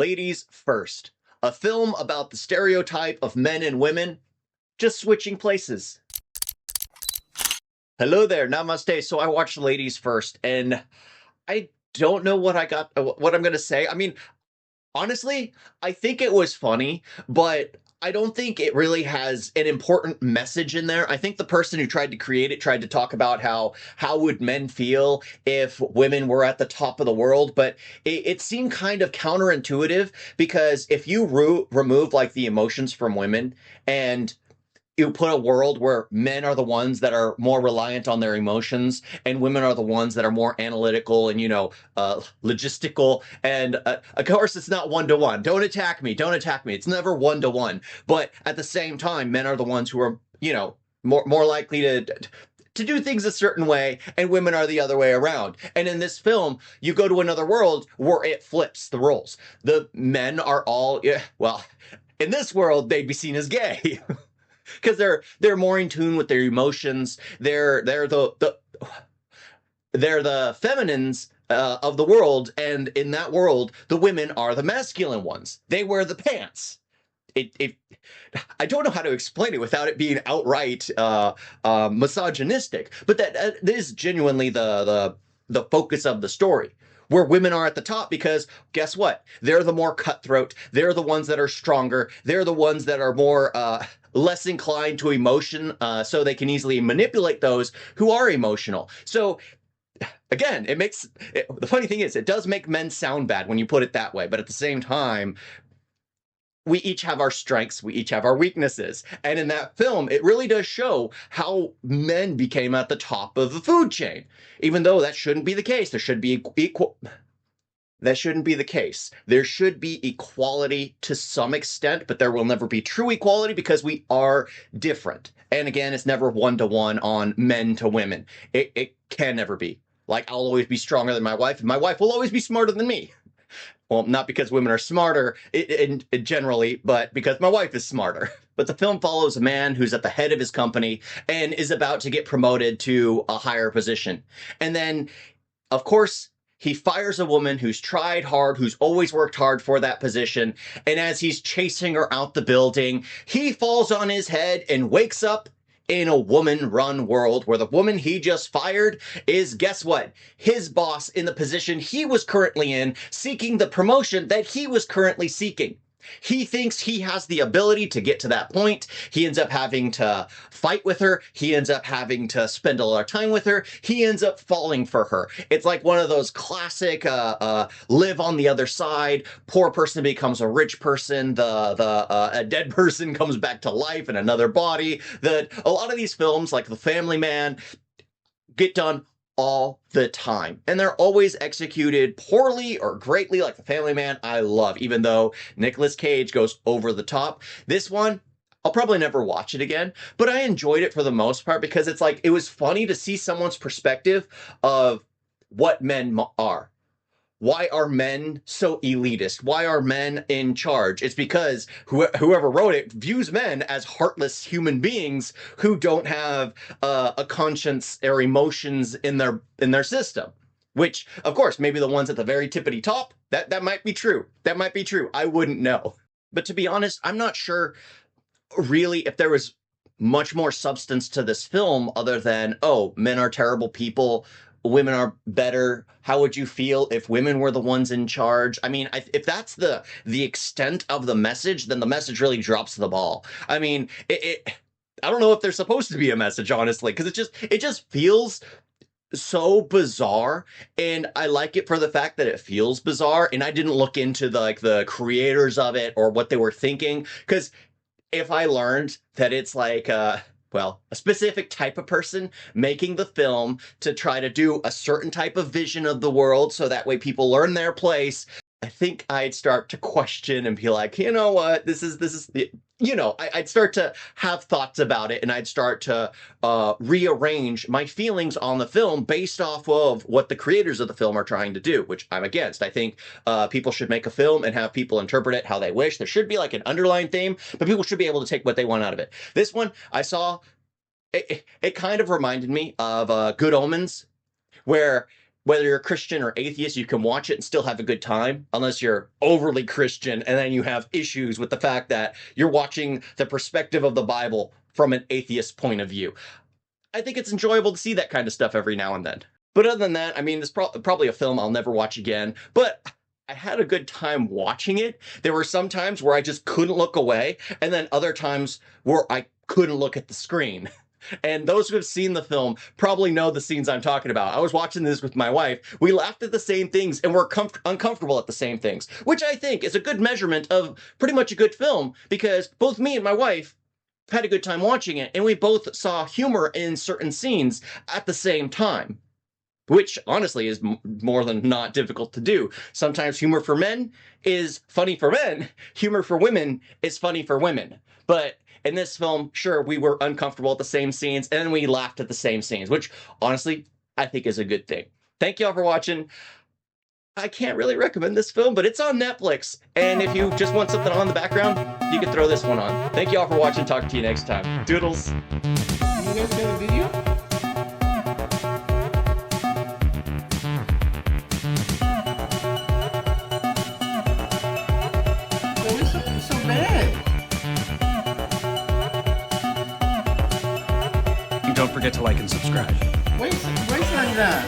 Ladies First, a film about the stereotype of men and women just switching places. Hello there, namaste. So I watched Ladies First, and I don't know what I'm going to say. I mean, honestly, I think it was funny, but I don't think it really has an important message in there. I think the person who tried to create it tried to talk about how would men feel if women were at the top of the world, but it seemed kind of counterintuitive because if you remove like the emotions from women and you put a world where men are the ones that are more reliant on their emotions and women are the ones that are more analytical and logistical, and of course it's not one to one. Don't attack me, it's never one to one, but at the same time men are the ones who are more likely to do things a certain way, and women are the other way around. And in this film, you go to another world where it flips the roles. The men are all, yeah, well, in this world, they'd be seen as gay. Because they're more in tune with their emotions. They're the feminines of the world, and in that world, the women are the masculine ones. They wear the pants. I don't know how to explain it without it being outright misogynistic, but that is genuinely the focus of the story, where women are at the top because guess what? They're the more cutthroat. They're the ones that are stronger. They're the ones that are more less inclined to emotion, so they can easily manipulate those who are emotional. So again, the funny thing is, it does make men sound bad when you put it that way, but at the same time, we each have our strengths, we each have our weaknesses. And in that film, it really does show how men became at the top of the food chain, even though that shouldn't be the case. There should be equal. That shouldn't be the case. There should be equality to some extent, but there will never be true equality because we are different. And again, it's never one-to-one on men to women. It can never be. Like, I'll always be stronger than my wife, and my wife will always be smarter than me. Well, not because women are smarter generally, but because my wife is smarter. But the film follows a man who's at the head of his company and is about to get promoted to a higher position. And then, of course, he fires a woman who's tried hard, who's always worked hard for that position. And as he's chasing her out the building, he falls on his head and wakes up in a woman-run world where the woman he just fired is, guess what? His boss in the position he was currently in, seeking the promotion that he was currently seeking. He thinks he has the ability to get to that point. He ends up having to fight with her. He ends up having to spend a lot of time with her. He ends up falling for her. It's like one of those classic live on the other side. Poor person becomes a rich person. A dead person comes back to life in another body. A lot of these films, like The Family Man, get done all the time. And they're always executed poorly or greatly, like The Family Man, I love, even though Nicolas Cage goes over the top. This one, I'll probably never watch it again, but I enjoyed it for the most part because it's like, it was funny to see someone's perspective of what men are. Why are men so elitist? Why are men in charge? It's because whoever wrote it views men as heartless human beings who don't have a conscience or emotions in their system. Which, of course, maybe the ones at the very tippity top, that might be true. That might be true. I wouldn't know. But to be honest, I'm not sure really if there was much more substance to this film other than, oh, men are terrible people, women are better. How would you feel if women were the ones in charge? I mean, if that's the extent of the message, then the message really drops the ball. I mean, I don't know if there's supposed to be a message, honestly, because it just feels so bizarre, and I like it for the fact that it feels bizarre. And I didn't look into the creators of it or what they were thinking, because if I learned that it's like a specific type of person making the film to try to do a certain type of vision of the world so that way people learn their place, I think I'd start to question and be like, you know what, I'd start to have thoughts about it, and I'd start to rearrange my feelings on the film based off of what the creators of the film are trying to do, which I'm against. I think people should make a film and have people interpret it how they wish. There should be like an underlying theme, but people should be able to take what they want out of it. This one, I saw, it kind of reminded me of Good Omens, where whether you're Christian or atheist, you can watch it and still have a good time, unless you're overly Christian and then you have issues with the fact that you're watching the perspective of the Bible from an atheist point of view. I think it's enjoyable to see that kind of stuff every now and then. But other than that, I mean, it's probably a film I'll never watch again, but I had a good time watching it. There were some times where I just couldn't look away, and then other times where I couldn't look at the screen. And those who have seen the film probably know the scenes I'm talking about. I was watching this with my wife. We laughed at the same things and were uncomfortable at the same things, which I think is a good measurement of pretty much a good film, because both me and my wife had a good time watching it, and we both saw humor in certain scenes at the same time, which honestly is more than not difficult to do. Sometimes humor for men is funny for men, humor for women is funny for women. But in this film, sure, we were uncomfortable at the same scenes, and then we laughed at the same scenes, which honestly, I think is a good thing. Thank you all for watching. I can't really recommend this film, but it's on Netflix. And if you just want something on in the background, you can throw this one on. Thank you all for watching. Talk to you next time. Doodles. You guys got a video? Why is it so bad? And don't forget to like and subscribe. Why is it like that?